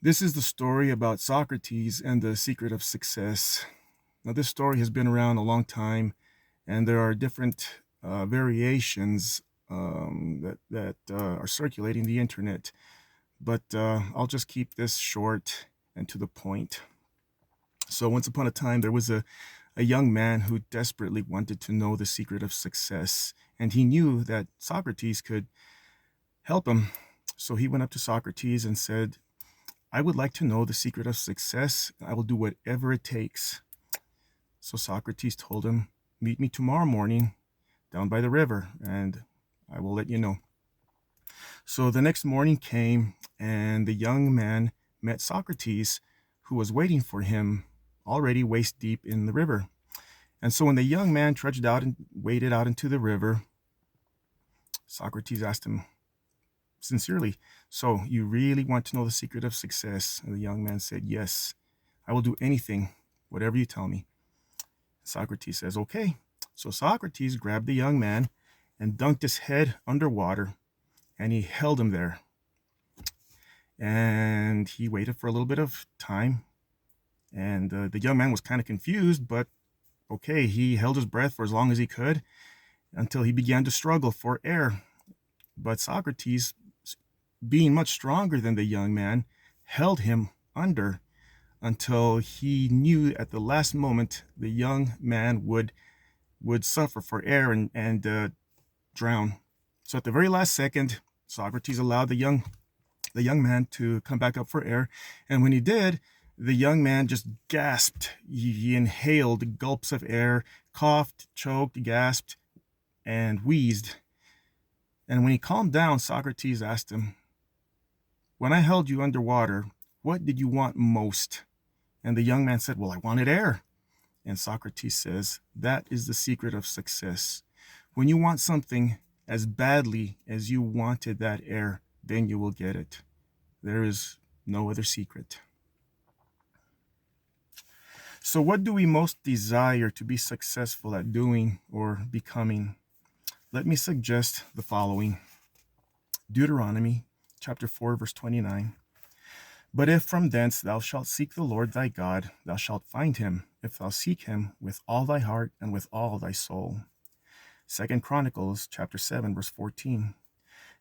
This is the story about Socrates and the secret of success. Now, this story has been around a long time, and there are different variations that are circulating the internet. But I'll just keep this short and to the point. So, once upon a time, there was a young man who desperately wanted to know the secret of success, and he knew that Socrates could help him. So, he went up to Socrates and said, I would like to know the secret of success. I will do whatever it takes. So Socrates told him, meet me tomorrow morning down by the river, and I will let you know. So the next morning came, and the young man met Socrates, who was waiting for him, already waist deep in the river. And so when the young man trudged out and waded out into the river, Socrates asked him sincerely, so you really want to know the secret of success? And the young man said, yes, I will do anything, whatever you tell me. Socrates says, okay. So Socrates grabbed the young man and dunked his head underwater, and he held him there. And he waited for a little bit of time, and the young man was kind of confused, but okay, he held his breath for as long as he could until he began to struggle for air. But Socrates, being much stronger than the young man, held him under until he knew at the last moment the young man would suffer for air and drown. So at the very last second, Socrates allowed the young man to come back up for air, and when he did, the young man just gasped. He inhaled gulps of air, coughed, choked, gasped, and wheezed. And when he calmed down, Socrates asked him, when I held you underwater, what did you want most? And the young man said, well, I wanted air. And Socrates says, that is the secret of success. When you want something as badly as you wanted that air, then you will get it. There is no other secret. So what do we most desire to be successful at doing or becoming? Let me suggest the following. Deuteronomy chapter 4, verse 29. But if from thence thou shalt seek the Lord thy God, thou shalt find him, if thou seek him with all thy heart and with all thy soul. 2 Chronicles chapter 7, verse 14.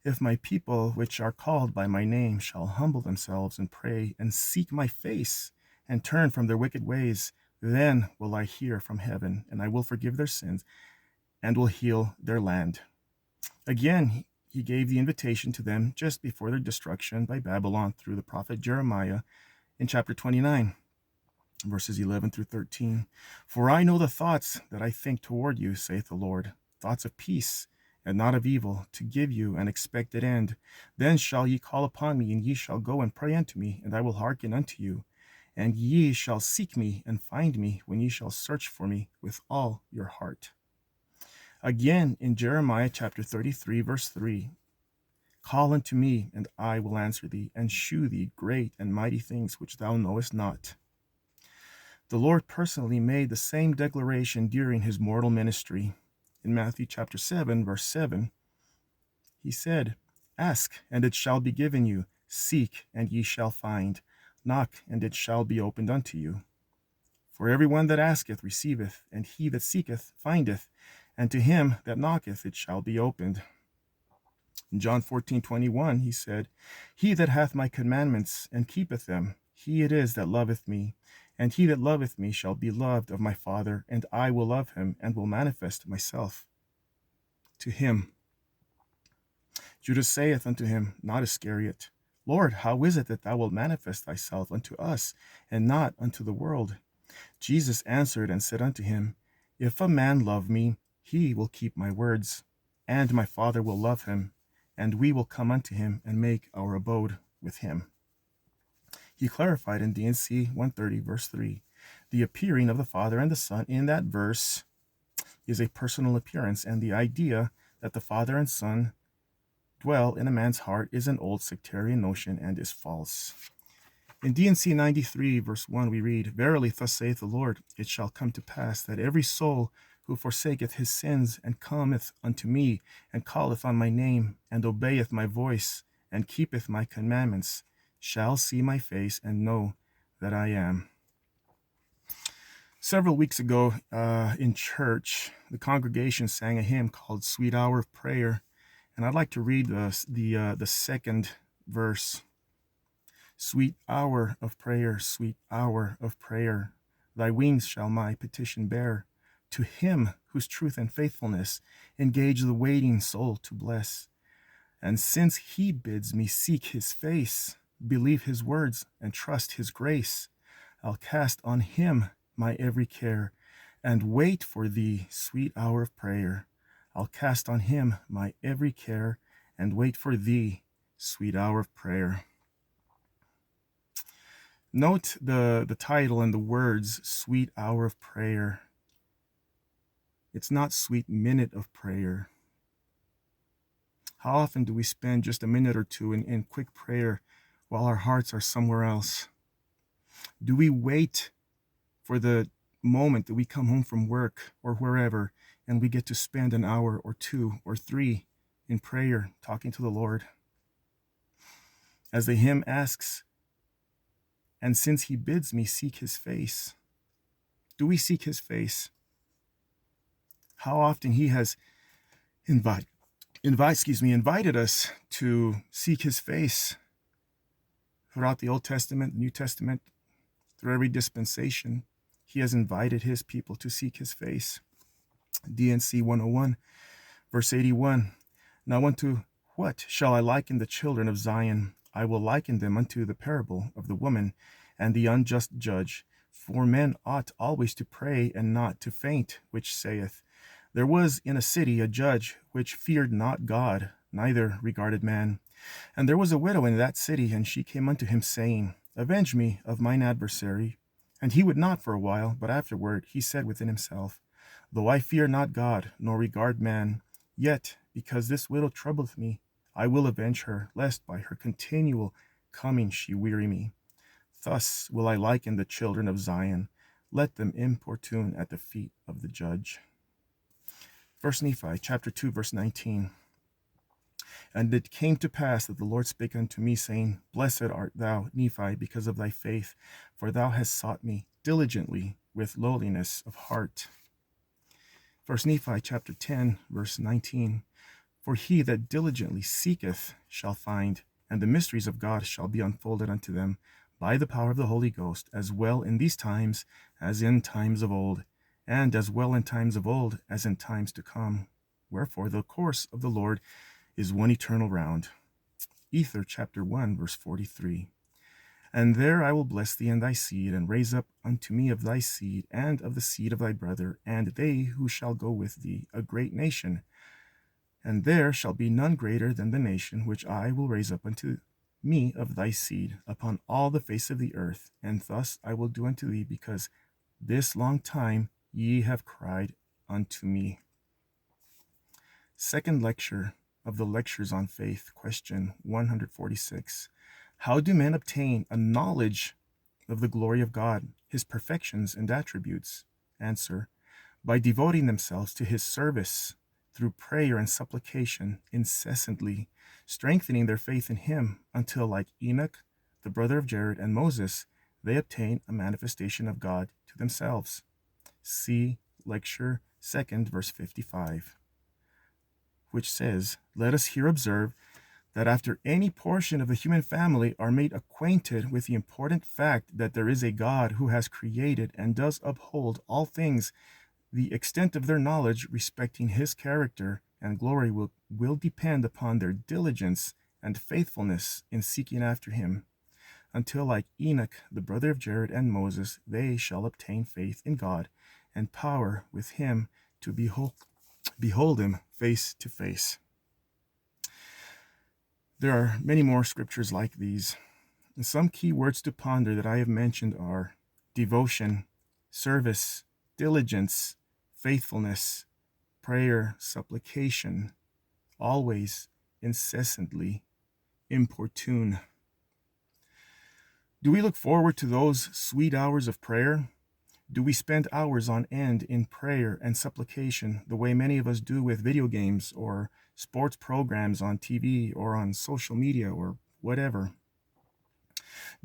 If my people, which are called by my name, shall humble themselves and pray and seek my face and turn from their wicked ways, then will I hear from heaven, and I will forgive their sins and will heal their land. Again, he gave the invitation to them just before their destruction by Babylon through the prophet Jeremiah in chapter 29, verses 11 through 13. For I know the thoughts that I think toward you, saith the Lord, thoughts of peace and not of evil, to give you an expected end. Then shall ye call upon me, and ye shall go and pray unto me, and I will hearken unto you. And ye shall seek me and find me when ye shall search for me with all your heart. Again, in Jeremiah chapter 33, verse 3, call unto me, and I will answer thee, and shew thee great and mighty things which thou knowest not. The Lord personally made the same declaration during his mortal ministry. In Matthew chapter 7, verse 7, he said, ask, and it shall be given you. Seek, and ye shall find. Knock, and it shall be opened unto you. For every one that asketh receiveth, and he that seeketh findeth, and to him that knocketh it shall be opened. In John 14:21, he said, he that hath my commandments and keepeth them, he it is that loveth me. And he that loveth me shall be loved of my Father, and I will love him, and will manifest myself to him. Judas saith unto him, not Iscariot, Lord, how is it that thou wilt manifest thyself unto us, and not unto the world? Jesus answered and said unto him, if a man love me, he will keep my words, and my Father will love him, and we will come unto him and make our abode with him. He clarified in D&C 130, verse 3, the appearing of the Father and the Son in that verse is a personal appearance, and the idea that the Father and Son dwell in a man's heart is an old sectarian notion and is false. In D&C 93, verse 1, we read, verily, thus saith the Lord, it shall come to pass that every soul who forsaketh his sins and cometh unto me, and calleth on my name, and obeyeth my voice, and keepeth my commandments, shall see my face and know that I am. Several weeks ago in church, the congregation sang a hymn called Sweet Hour of Prayer. And I'd like to read the second verse. Sweet hour of prayer, sweet hour of prayer, thy wings shall my petition bear. To him whose truth and faithfulness engage the waiting soul to bless. And since he bids me seek his face, believe his words and trust his grace, I'll cast on him my every care and wait for thee, sweet hour of prayer. I'll cast on him my every care and wait for thee, sweet hour of prayer. Note the title and the words, sweet hour of prayer. It's not sweet minute of prayer. How often do we spend just a minute or two in quick prayer while our hearts are somewhere else? Do we wait for the moment that we come home from work or wherever and we get to spend an hour or two or three in prayer talking to the Lord? As the hymn asks, and since he bids me seek his face, do we seek his face? How often he has invited us to seek his face throughout the Old Testament, the New Testament, through every dispensation. He has invited his people to seek his face. D&C 101, verse 81. Now unto what shall I liken the children of Zion? I will liken them unto the parable of the woman and the unjust judge. For men ought always to pray and not to faint, which saith, there was in a city a judge which feared not God, neither regarded man. And there was a widow in that city, and she came unto him, saying, avenge me of mine adversary. And he would not for a while, but afterward he said within himself, though I fear not God, nor regard man, yet because this widow troubleth me, I will avenge her, lest by her continual coming she weary me. Thus will I liken the children of Zion. Let them importune at the feet of the judge. 1 Nephi chapter 2, verse 19. And it came to pass that the Lord spake unto me, saying, blessed art thou, Nephi, because of thy faith, for thou hast sought me diligently with lowliness of heart. 1 Nephi chapter 10, verse 19. For he that diligently seeketh shall find, and the mysteries of God shall be unfolded unto them by the power of the Holy Ghost, as well in these times as in times of old, and as well in times of old as in times to come. Wherefore the course of the Lord is one eternal round. Ether chapter 1, verse 43. And there I will bless thee and thy seed, and raise up unto me of thy seed, and of the seed of thy brother, and they who shall go with thee, a great nation. And there shall be none greater than the nation which I will raise up unto me of thy seed upon all the face of the earth. And thus I will do unto thee, because this long time ye have cried unto me. Second lecture of the Lectures on Faith, question 146. How do men obtain a knowledge of the glory of God, his perfections and attributes? Answer: by devoting themselves to his service through prayer and supplication incessantly, strengthening their faith in him until, like Enoch, the brother of Jared, and Moses, they obtain a manifestation of God to themselves. See lecture 2nd, verse 55, which says, let us here observe that after any portion of the human family are made acquainted with the important fact that there is a God who has created and does uphold all things, the extent of their knowledge respecting his character and glory will depend upon their diligence and faithfulness in seeking after him, until, like Enoch, the brother of Jared, and Moses, they shall obtain faith in God and power with him to behold him face to face. There are many more scriptures like these. And some key words to ponder that I have mentioned are devotion, service, diligence, faithfulness, prayer, supplication, always, incessantly, importune. Do we look forward to those sweet hours of prayer? Do we spend hours on end in prayer and supplication the way many of us do with video games or sports programs on TV or on social media or whatever?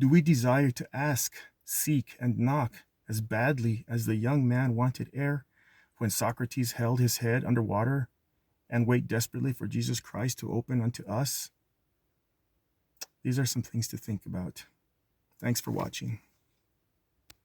Do we desire to ask, seek, and knock as badly as the young man wanted air when Socrates held his head under water and wait desperately for Jesus Christ to open unto us? These are some things to think about. Thanks for watching.